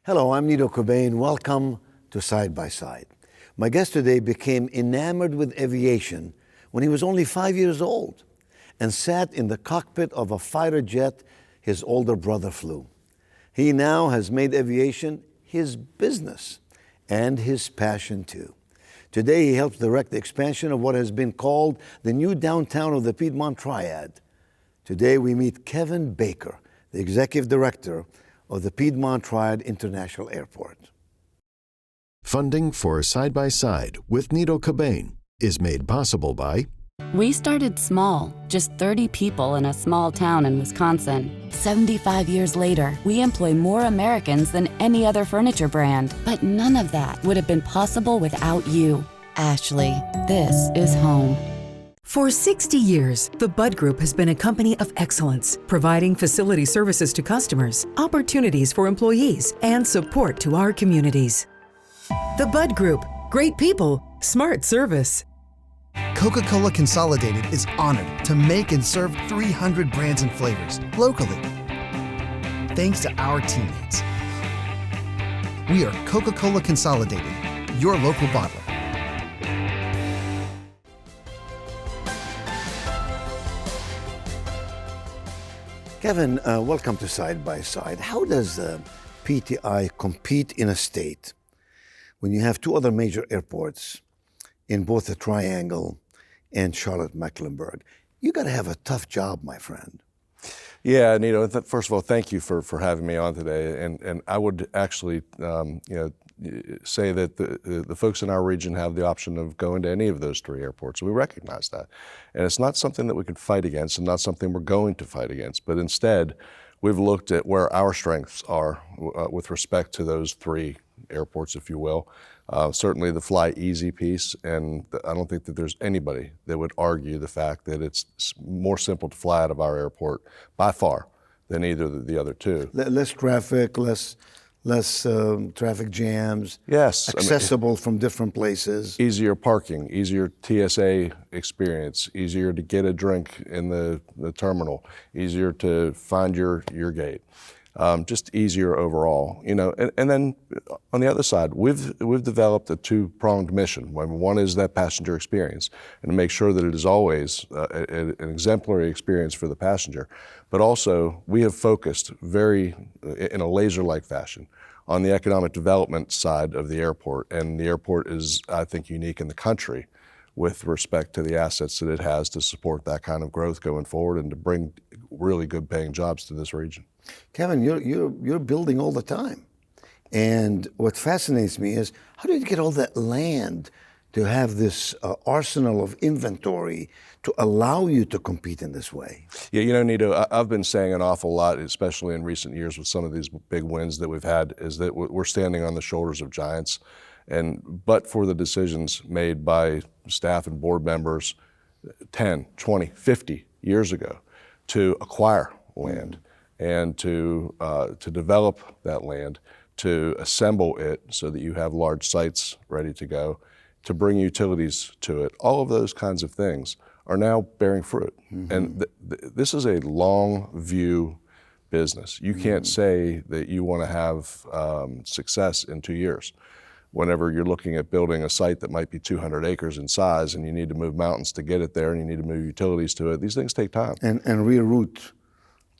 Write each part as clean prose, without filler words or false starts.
Hello, I'm Nito Cobain. Welcome to Side by Side. My guest today became enamored with aviation when he was only 5 years old and sat in the cockpit of a fighter jet his older brother flew. He now has made aviation his business and his passion too. Today he helps direct the expansion of what has been called the new downtown of the Piedmont Triad. Today we meet Kevin Baker, the executive director of the Piedmont Triad International Airport. Funding for Side by Side with Nito Cobain is made possible by... We started small, just 30 people in a small town in Wisconsin. 75 years later, we employ more Americans than any other furniture brand. But none of that would have been possible without you. Ashley, this is home. For 60 years, the Budd Group has been a company of excellence, providing facility services to customers, opportunities for employees, and support to our communities. The Budd Group, great people, smart service. Coca-Cola Consolidated is honored to make and serve 300 brands and flavors locally. Thanks to our teammates. We are Coca-Cola Consolidated, your local bottler. Kevin, welcome to Side by Side. How does PTI compete in a state when you have two other major airports in both the Triangle and Charlotte-Mecklenburg? You got to have a tough job, my friend. Yeah, Nito, first of all, thank you for having me on today. And I would actually say that the folks in our region have the option of going to any of those three airports. We recognize that. And it's not something that we can fight against and not something we're going to fight against. But instead, we've looked at where our strengths are with respect to those three airports, if you will. Certainly the fly easy piece, and I don't think that there's anybody that would argue the fact that it's more simple to fly out of our airport by far than either of the other two. Less traffic, less traffic jams. Yes. Accessible from different places. Easier parking, easier TSA experience, easier to get a drink in the terminal, easier to find your gate. Just easier overall, and then on the other side, we've developed a two-pronged mission. One is that passenger experience, and to make sure that it is always an exemplary experience for the passenger. But also, we have focused in a laser-like fashion on the economic development side of the airport, and the airport is, I think, unique in the country with respect to the assets that it has to support that kind of growth going forward and to bring really good paying jobs to this region. Kevin, you're building all the time. And what fascinates me is, how did you get all that land to have this arsenal of inventory to allow you to compete in this way? Yeah, Nito, I've been saying an awful lot, especially in recent years with some of these big wins that we've had, is that we're standing on the shoulders of giants. But for the decisions made by staff and board members 10, 20, 50 years ago to acquire land and to develop that land, to assemble it so that you have large sites ready to go, to bring utilities to it, all of those kinds of things are now bearing fruit. Mm-hmm. And this is a long view business. You can't say that you want to have success in 2 years. Whenever you're looking at building a site that might be 200 acres in size and you need to move mountains to get it there and you need to move utilities to it, these things take time. And reroute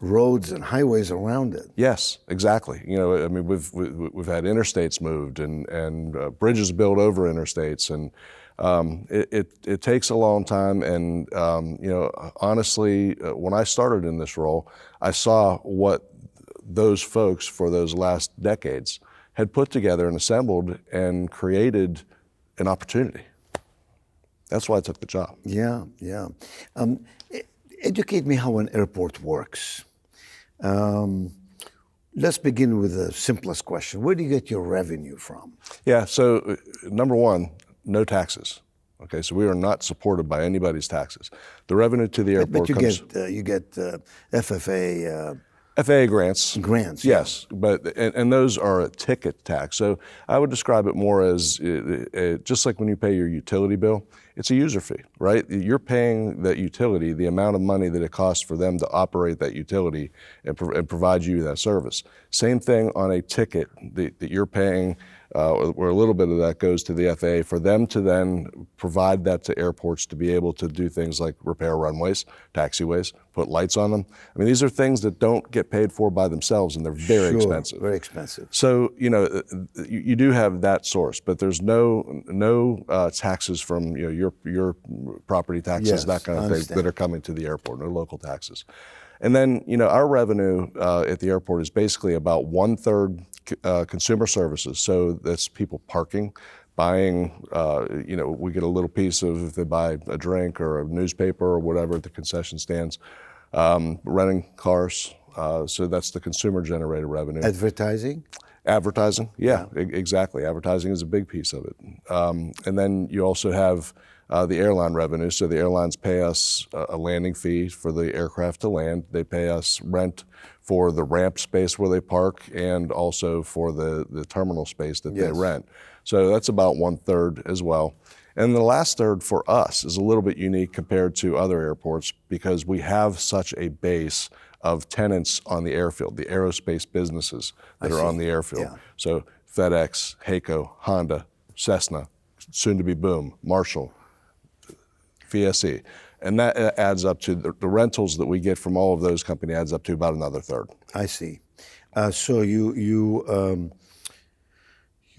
roads and highways around it. Yes, exactly. We've had interstates moved and bridges built over interstates, and it takes a long time. And honestly, when I started in this role, I saw what those folks for those last decades had put together and assembled and created an opportunity. That's why I took the job. Yeah. Educate me how an airport works. Let's begin with the simplest question. Where do you get your revenue from? Yeah, so number one, no taxes. Okay, so we are not supported by anybody's taxes. The revenue to the airport comes... But you get FFA... FAA grants. Grants, yes, but and those are a ticket tax. So I would describe it more as just like when you pay your utility bill, it's a user fee, right? You're paying that utility the amount of money that it costs for them to operate that utility and provide you that service. Same thing on a ticket that you're paying, where a little bit of that goes to the FAA for them to then provide that to airports to be able to do things like repair runways, taxiways, put lights on them. I mean, these are things that don't get paid for by themselves, and they're very expensive. Very expensive. So, you do have that source, but there's no taxes from your property taxes, Yes, that kind I of thing understand. that are coming to the airport, no local taxes. And then, our revenue at the airport is basically about 1/3 consumer services. So that's people parking, buying, we get a little piece of if they buy a drink or a newspaper or whatever at the concession stands, renting cars. So that's the consumer generated revenue. Advertising? Advertising, yeah. Exactly. Advertising is a big piece of it. And then you also have the airline revenue. So the airlines pay us a landing fee for the aircraft to land. They pay us rent for the ramp space where they park and also for the terminal space that they rent. So that's about 1/3 as well. And the last third for us is a little bit unique compared to other airports because we have such a base of tenants on the airfield, the aerospace businesses that are on the airfield. Yeah. So FedEx, HAECO, Honda, Cessna, soon to be Boom, Marshall, VSE. And that adds up to the rentals that we get from all of those companies adds up to about another third. I see. So you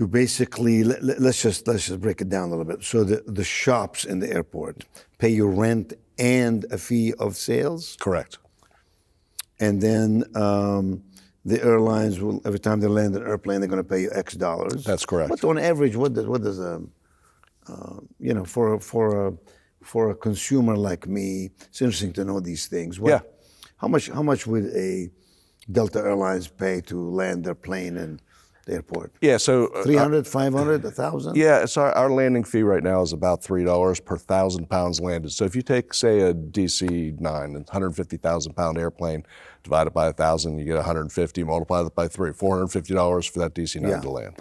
basically let's just break it down a little bit. So the shops in the airport pay you rent and a fee of sales, Correct. and then the airlines will every time they land an airplane they're going to pay you X dollars. That's correct. But on average, what does for a consumer like me, it's interesting to know these things. How much would a Delta Airlines pay to land their plane in the airport? Yeah, so 300, 500, 1,000? yeah, so our landing fee right now is about $3 per 1,000 pounds landed. So if you take, say, a DC-9, a 150,000 pound airplane, divide it by 1,000, you get 150, multiply that by 3, $450 for that DC-9 to land.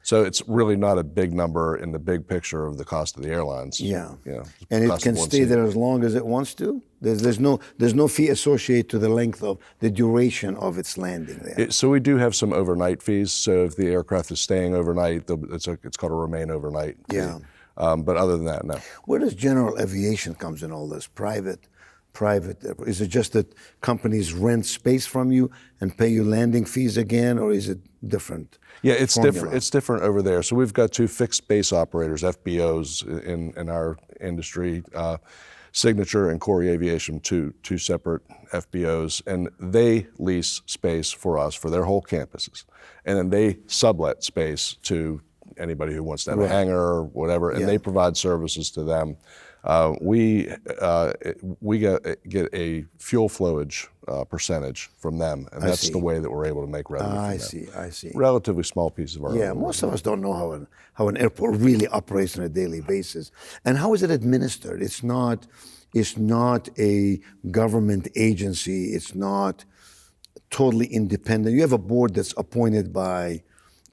So it's really not a big number in the big picture of the cost of the airlines. Yeah. It's And it cost can of one stay seat. there as long as it wants to? There's no fee associated to the length of the duration of its landing there. So we do have some overnight fees. So if the aircraft is staying overnight, it's called a remain overnight fee. Yeah. But other than that, no. Where does general aviation comes in all this? Private? Is it just that companies rent space from you and pay you landing fees again, or is it different? Yeah, it's formula? different. It's different over there. So we've got two fixed base operators, FBOs, in our industry, Signature and Corey Aviation, two separate FBOs, and they lease space for us for their whole campuses, and then they sublet space to anybody who wants to have a hangar or whatever, and they provide services to them. We get a fuel flowage percentage from them, and that's the way that we're able to make revenue. I see. Relatively small piece of our revenue. Most of us don't know how an airport really operates on a daily basis, and how is it administered? It's not a government agency. It's not totally independent. You have a board that's appointed by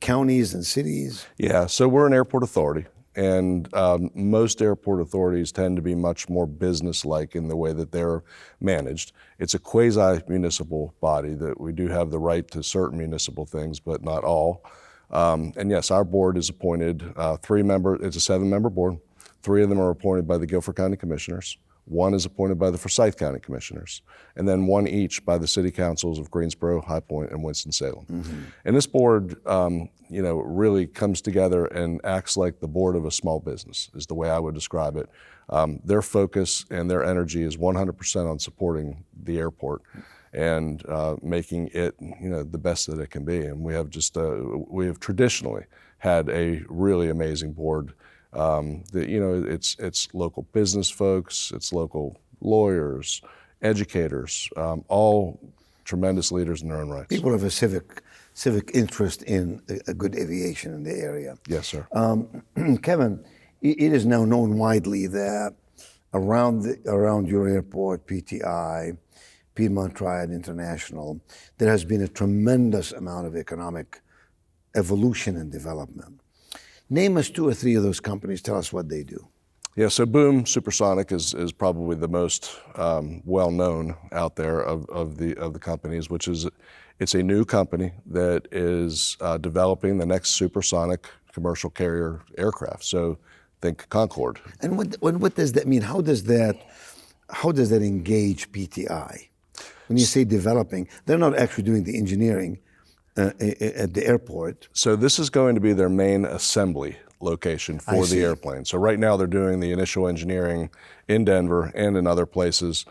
counties and cities. Yeah, so we're an airport authority. And most airport authorities tend to be much more business-like in the way that they're managed. It's a quasi-municipal body that we do have the right to certain municipal things, but not all. And yes, our board is appointed, it's a 7-member board. 3 of them are appointed by the Guilford County Commissioners. 1 is appointed by the Forsyth County Commissioners, and then 1 each by the city councils of Greensboro, High Point, and Winston-Salem. Mm-hmm. And this board, really comes together and acts like the board of a small business, is the way I would describe it. Their focus and their energy is 100% on supporting the airport and making it, the best that it can be. And we have traditionally had a really amazing board. It's local business folks, it's local lawyers, educators, all tremendous leaders in their own rights. People have a civic interest in a good aviation in the area. Yes, sir. Kevin, it is now known widely that around your airport, PTI, Piedmont Triad International, there has been a tremendous amount of economic evolution and development. Name us 2 or 3 of those companies. Tell us what they do. Yeah, so Boom Supersonic is probably the most well-known out there of the companies, which is, it's a new company that is developing the next supersonic commercial carrier aircraft. So think Concorde. And what does that mean? How does that engage PTI? When you say developing, they're not actually doing the engineering at the airport. So this is going to be their main assembly location for the airplane. So right now they're doing the initial engineering in Denver and in other places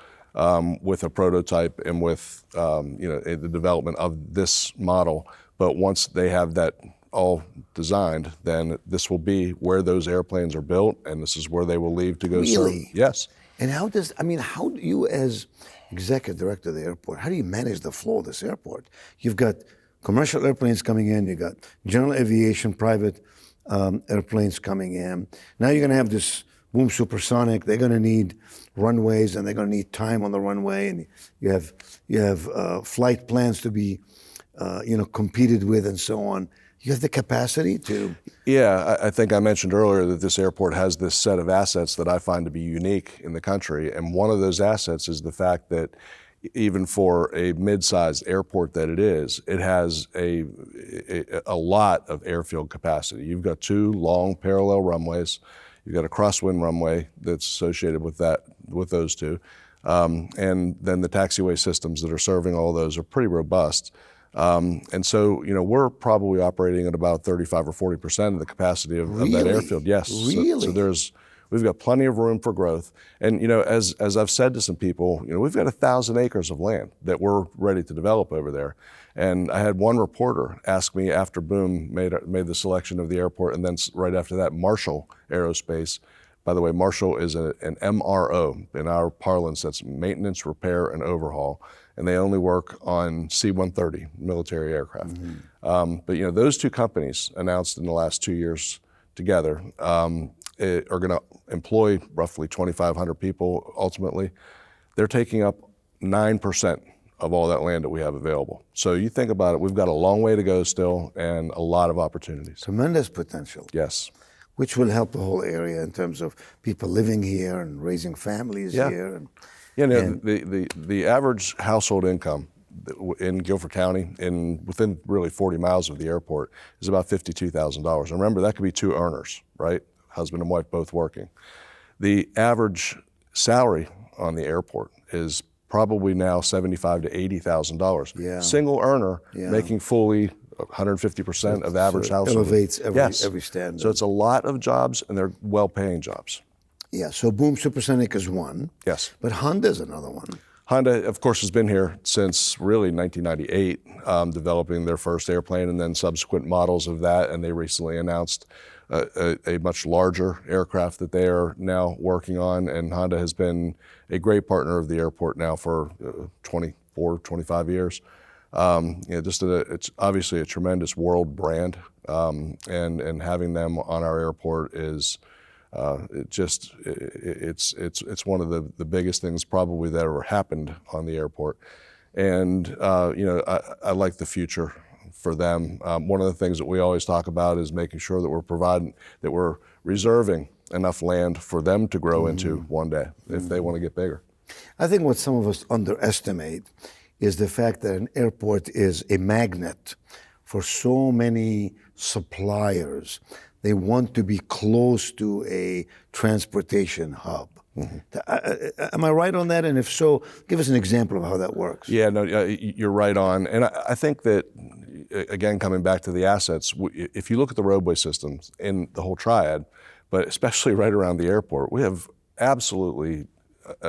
with a prototype and with the development of this model. But once they have that all designed, then this will be where those airplanes are built, and this is where they will leave to go serve. Really? Yes. And how do you, as executive director of the airport, how do you manage the flow of this airport? You've got commercial airplanes coming in, you've got general aviation, private airplanes coming in. Now you're going to have this Boom Supersonic. They're going to need runways, and they're going to need time on the runway, and you have flight plans to be competed with, and so on. You have the capacity to. Yeah, I think I mentioned earlier that this airport has this set of assets that I find to be unique in the country, and one of those assets is the fact that even for a mid-sized airport that it has a lot of airfield capacity. You've got 2 long parallel runways. You've got a crosswind runway that's associated with those 2. And then the taxiway systems that are serving all those are pretty robust. And so, we're probably operating at about 35 or 40% of the capacity of that airfield. Yes. Really? So we've got plenty of room for growth. And, as I've said to some people, we've got 1,000 acres of land that we're ready to develop over there. And I had one reporter ask me after Boom made the selection of the airport, and then right after that, Marshall Aerospace. By the way, Marshall is an MRO. In our parlance, that's maintenance, repair, and overhaul. And they only work on C-130 military aircraft. Mm-hmm. But those 2 companies announced in the last 2 years together are going to employ roughly 2,500 people ultimately. They're taking up 9% of all that land that we have available. So you think about it, we've got a long way to go still and a lot of opportunities. Tremendous potential. Yes. Which will help the whole area in terms of people living here and raising families here. The average household income in Guilford County, within really 40 miles of the airport, is about $52,000. And remember, that could be 2 earners, right? Husband and wife both working. The average salary on the airport is probably now $75,000 to $80,000. Yeah. Single earner making fully 150% of average household. Elevates every standard. So it's a lot of jobs, and they're well-paying jobs. Yeah, so Boom Supersonic is one. Yes. But Honda's another one. Honda, of course, has been here since really 1998, developing their first airplane and then subsequent models of that, and they recently announced a much larger aircraft that they are now working on, and Honda has been a great partner of the airport now for 24, 25 years. It's obviously a tremendous world brand, and having them on our airport is it's one of the biggest things probably that ever happened on the airport, and I like the future for them. One of the things that we always talk about is making sure that we're reserving enough land for them to grow into one day if they want to get bigger. I think what some of us underestimate is the fact that an airport is a magnet for so many suppliers. They want to be close to a transportation hub. Mm-hmm. Am I right on that? And if so, give us an example of how that works. Yeah, no, you're right on. And I think that, again, coming back to the assets, if you look at the roadway systems in the whole triad, but especially right around the airport, we have absolutely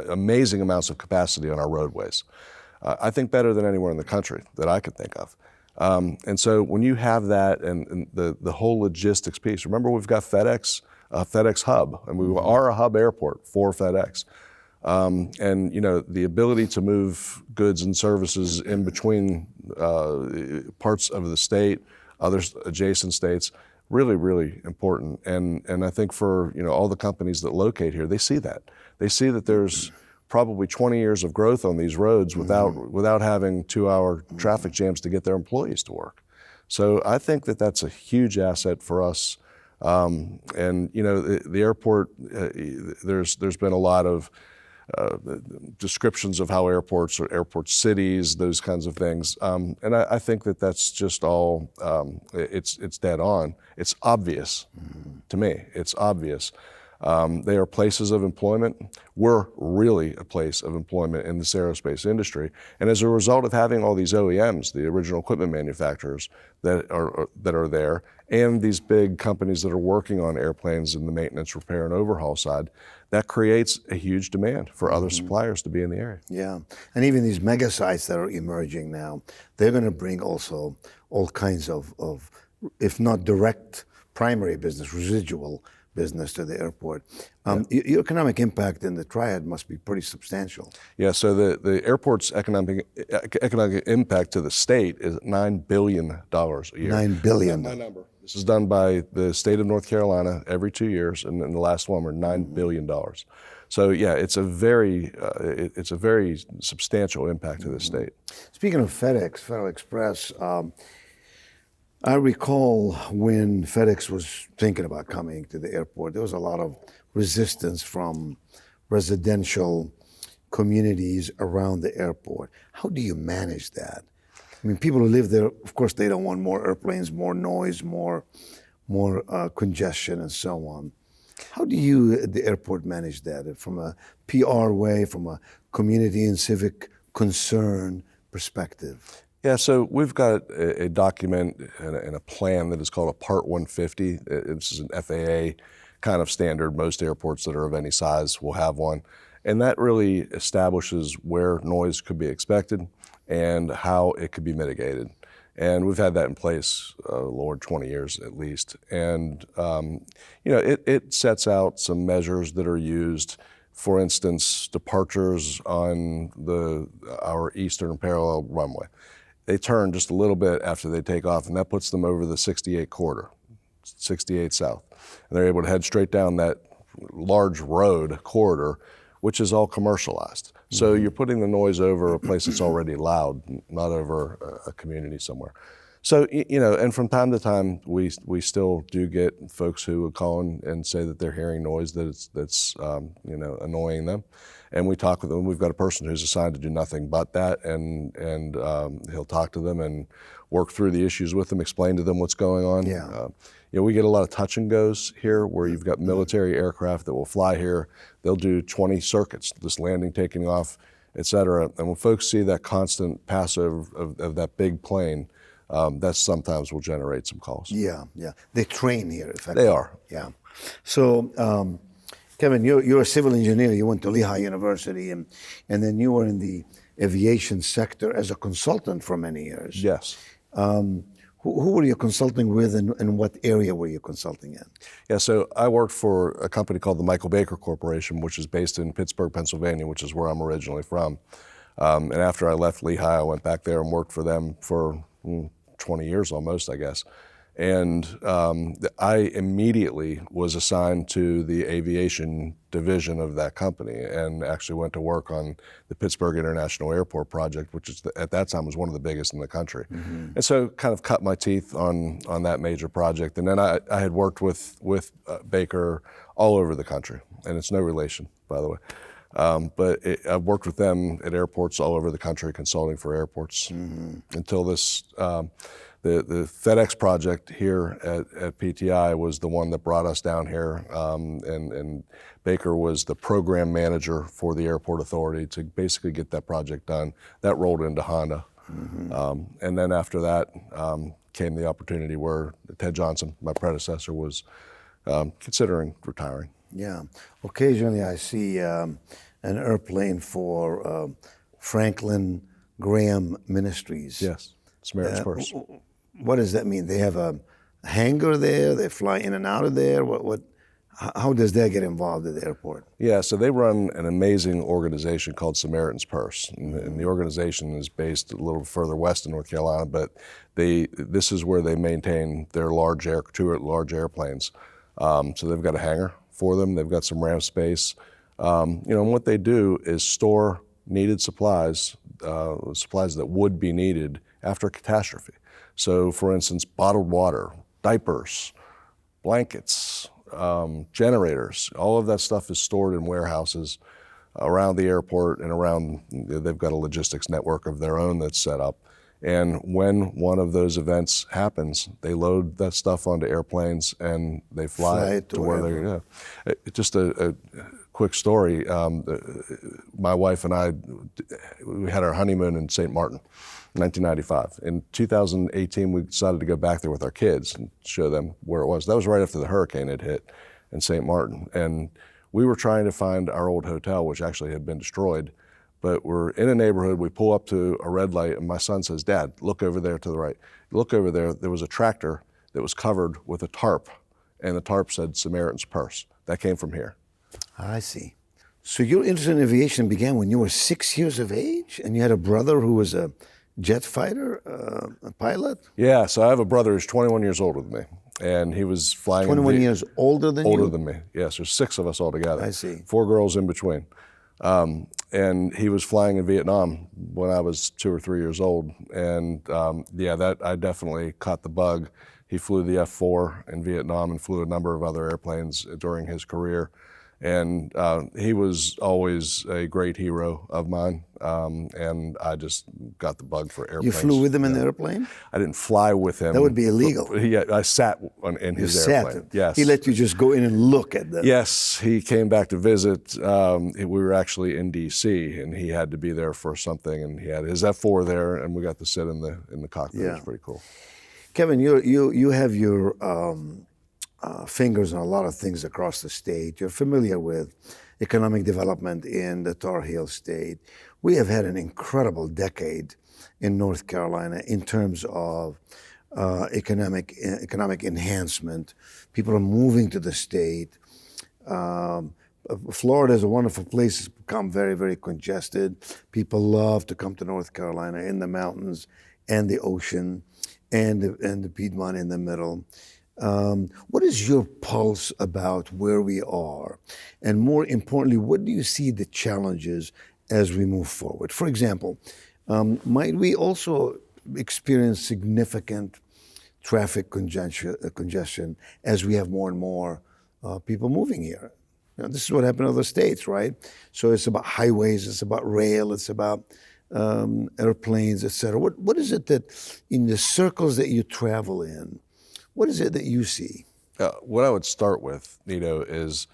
amazing amounts of capacity on our roadways. I think better than anywhere in the country that I could think of. And so when you have that and the whole logistics piece, remember we've got FedEx hub, and we are a hub airport for FedEx. And the ability to move goods and services in between parts of the state, other adjacent states, really, really important. And I think for all the companies that locate here, they see that. They see that there's probably 20 years of growth on these roads without having 2-hour traffic jams to get their employees to work. So I think that that's a huge asset for us And you know, the airport, there's been a lot of descriptions of how airports or airport cities, those kinds of things. And I think that that's just all, it's dead on. It's obvious to me. It's obvious. They are places of employment. We're really a place of employment in this aerospace industry. And as a result of having all these OEMs, the original equipment manufacturers that are there, and these big companies that are working on airplanes in the maintenance, repair, and overhaul side, that creates a huge demand for other suppliers to be in the area. Yeah, and even these mega sites that are emerging now, they're going to bring also all kinds of, if not direct primary business, residual business to the airport. Your economic impact in the Triad must be pretty substantial. Yeah, so the airport's economic impact to the state is $9 billion a year. $9 billion. That's my number. This is done by the state of North Carolina every 2 years, and then the last one were $9 billion. So yeah, it's a very substantial impact to the state. Speaking of FedEx, Federal Express, I recall when FedEx was thinking about coming to the airport, there was a lot of resistance from residential communities around the airport. How do you manage that? I mean, people who live there, of course, they don't want more airplanes, more noise, more congestion, and so on. How do you at the airport manage that from a PR way, from a community and civic concern perspective? Yeah, so we've got a document and a plan that is called a Part 150. This is an FAA kind of standard. Most airports that are of any size will have one. And that really establishes where noise could be expected and how it could be mitigated. And we've had that in place, 20 years at least. And, you know, it sets out some measures that are used. For instance, departures on our eastern parallel runway. They turn just a little bit after they take off, and that puts them over the 68 corridor, 68 south. And they're able to head straight down that large road corridor, which is all commercialized. So you're putting the noise over a place that's already loud, not over a community somewhere. So, you know, and from time to time, we still do get folks who would call in and say that they're hearing noise that's you know, annoying them. And we talk with them. We've got a person who's assigned to do nothing but that, and he'll talk to them and work through the issues with them, explain to them what's going on. Yeah. You know, we get a lot of touch and goes here where you've got military aircraft that will fly here. They'll do 20 circuits, just landing, taking off, et cetera. And when folks see that constant pass of that big plane, that sometimes will generate some calls. Yeah, yeah. They train here, effectively. They are. Yeah. So, Kevin, you're a civil engineer. You went to Lehigh University, and then you were in the aviation sector as a consultant for many years. Yes. Who were you consulting with, and what area were you consulting in? Yeah, so I worked for a company called the Michael Baker Corporation, which is based in Pittsburgh, Pennsylvania, which is where I'm originally from. And after I left Lehigh, I went back there and worked for them for 20 years almost, I guess. And I immediately was assigned to the aviation division of that company, and actually went to work on the Pittsburgh International Airport project, which is at that time was one of the biggest in the country. And so kind of cut my teeth on that major project. And then I had worked with Baker all over the country, and it's no relation, by the way. But I've worked with them at airports all over the country, consulting for airports, until this, the FedEx project here at PTI was the one that brought us down here, and Baker was the program manager for the airport authority to basically get that project done. That rolled into Honda. And then after that came the opportunity where Ted Johnson, my predecessor, was considering retiring. Yeah. Occasionally I see an airplane for Franklin Graham Ministries. Yes, Samaritan's Purse. What does that mean? They have a hangar there? They fly in and out of there? How does that get involved at the airport? Yeah, so they run an amazing organization called Samaritan's Purse. And the organization is based a little further west in North Carolina, but this is where they maintain their two large airplanes. So they've got a hangar for them. They've got some ramp space. And what they do is store needed supplies that would be needed after a catastrophe. So, for instance, bottled water, diapers, blankets, generators. All of that stuff is stored in warehouses around the airport and around. They've got a logistics network of their own that's set up. And when one of those events happens, they load that stuff onto airplanes and they fly it to where they're going. Just a quick story. My wife and I, we had our honeymoon in St. Martin, 1995. In 2018, we decided to go back there with our kids and show them where it was. That was right after the hurricane had hit in St. Martin. And we were trying to find our old hotel, which actually had been destroyed. But we're in a neighborhood, we pull up to a red light, and my son says, "Dad, look over there to the right." Look over there, there was a tractor that was covered with a tarp, and the tarp said Samaritan's Purse. That came from here. I see. So your interest in aviation began when you were 6 years of age, and you had a brother who was a jet fighter, a pilot? Yeah, so I have a brother who's 21 years older than me, and he was flying. 21 years older than you? Older than me, yes. There's 6 of us all together. I see. 4 girls in between. And he was flying in Vietnam when I was 2 or 3 years old. And that I definitely caught the bug. He flew the F-4 in Vietnam and flew a number of other airplanes during his career. And he was always a great hero of mine. And I just got the bug for airplanes. You flew with him in the airplane? I didn't fly with him. That would be illegal. Yeah, I sat in his airplane. Yes. He let you just go in and look at them. Yes, he came back to visit. We were actually in D.C. and he had to be there for something, and he had his F-4 there, and we got to sit in the cockpit. Yeah. It was pretty cool. Kevin, you have your fingers on a lot of things across the state. You're familiar with economic development in the Tar Heel State. We have had an incredible decade in North Carolina in terms of economic enhancement. People are moving to the state. Florida is a wonderful place. It's become very, very congested. People love to come to North Carolina in the mountains and the ocean and the Piedmont in the middle. What is your pulse about where we are? And more importantly, what do you see the challenges as we move forward? For example, might we also experience significant traffic congestion as we have more and more people moving here? You know, this is what happened in other states, right? So it's about highways, it's about rail, it's about airplanes, et cetera. What is it that in the circles that you travel in, what is it that you see? What I would start with, Nito, is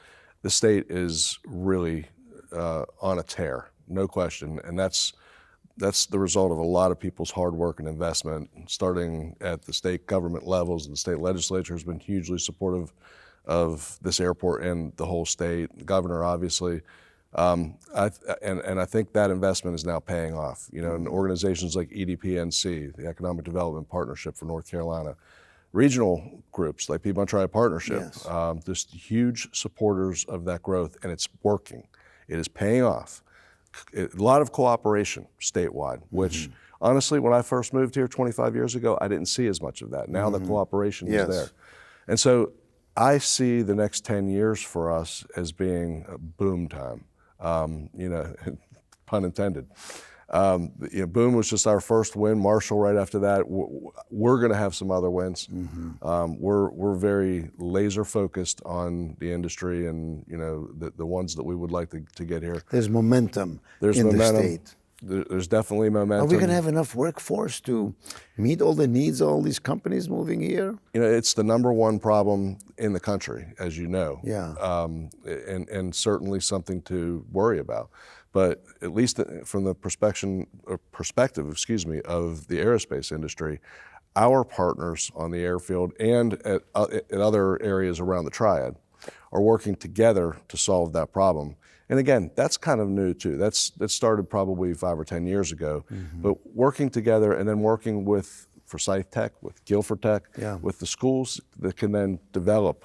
the state is really on a tear, no question, and that's the result of a lot of people's hard work and investment, starting at the state government levels. The state legislature has been hugely supportive of this airport and the whole state. The governor, obviously, and I think that investment is now paying off. You know, and organizations like EDPNC, the Economic Development Partnership for North Carolina, regional groups like Piedmont Triad Partnership, Yes. Just huge supporters of that growth, and it's working. It is paying off. A lot of cooperation statewide, which honestly, when I first moved here 25 years ago, I didn't see as much of that. Now the cooperation Yes. is there. And so I see the next 10 years for us as being a boom time, pun intended. Boom was just our first win. Marshall right after that. We're going to have some other wins. We're very laser focused on the industry and the ones that we would like to get here. There's momentum There's in momentum. the state. There's definitely momentum. Are we going to have enough workforce to meet all the needs of all these companies moving here? It's the number one problem in the country, as you know. Yeah. And certainly something to worry about. But at least from the perspective, of the aerospace industry, our partners on the airfield and at other areas around the Triad are working together to solve that problem. And again, that's kind of new too. That started probably 5 or 10 years ago. But working together and then working with Forsyth Tech, with Guilford Tech, with the schools that can then develop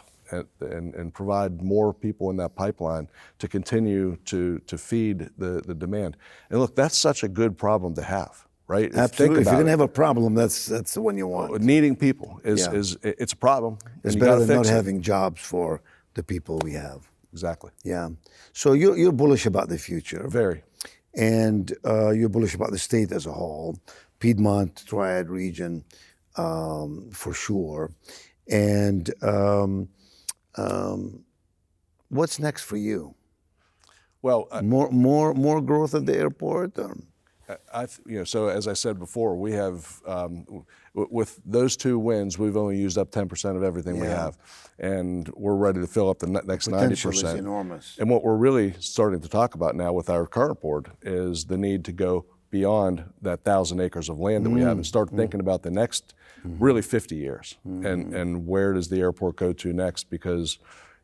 and provide more people in that pipeline to continue to feed the demand. And look, that's such a good problem to have, right? Absolutely. If you're going to have a problem, that's the one you want. Needing people is it's a problem. It's and you better gotta than not fix it. having jobs for the people we have. Exactly. Yeah. So you're bullish about the future. Very. And you're bullish about the state as a whole, Piedmont Triad region, for sure. And what's next for you? Well, More growth at the airport? So as I said before, we have, with those two wins, we've only used up 10% of everything we have. And we're ready to fill up the next 90%. Potential is enormous. And what we're really starting to talk about now with our current board is the need to go beyond that 1,000 acres of land that we have and start thinking about the next really 50 years. And where does the airport go to next? Because,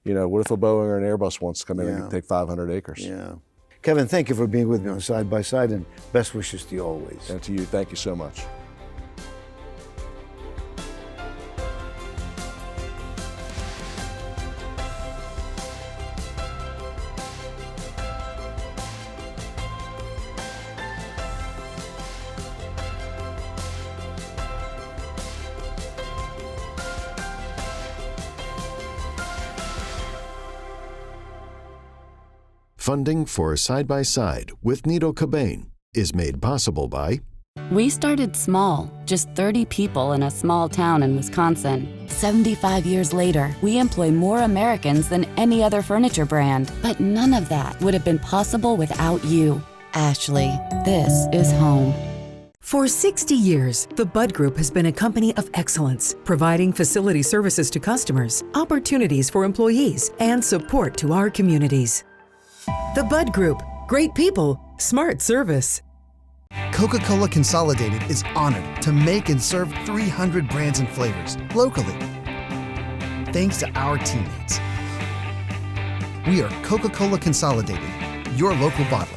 what if a Boeing or an Airbus wants to come in and take 500 acres? Yeah. Kevin, thank you for being with me on Side by Side, and best wishes to you always. And to you, thank you so much. Funding for Side by Side with Nito Cobain is made possible by We started small, just 30 people in a small town in Wisconsin. 75 years later, we employ more Americans than any other furniture brand. But none of that would have been possible without you. Ashley, this is home. For 60 years, the Bud Group has been a company of excellence, providing facility services to customers, opportunities for employees, and support to our communities. The Bud Group. Great people, smart service. Coca-Cola Consolidated is honored to make and serve 300 brands and flavors locally. Thanks to our teammates. We are Coca-Cola Consolidated, your local bottler.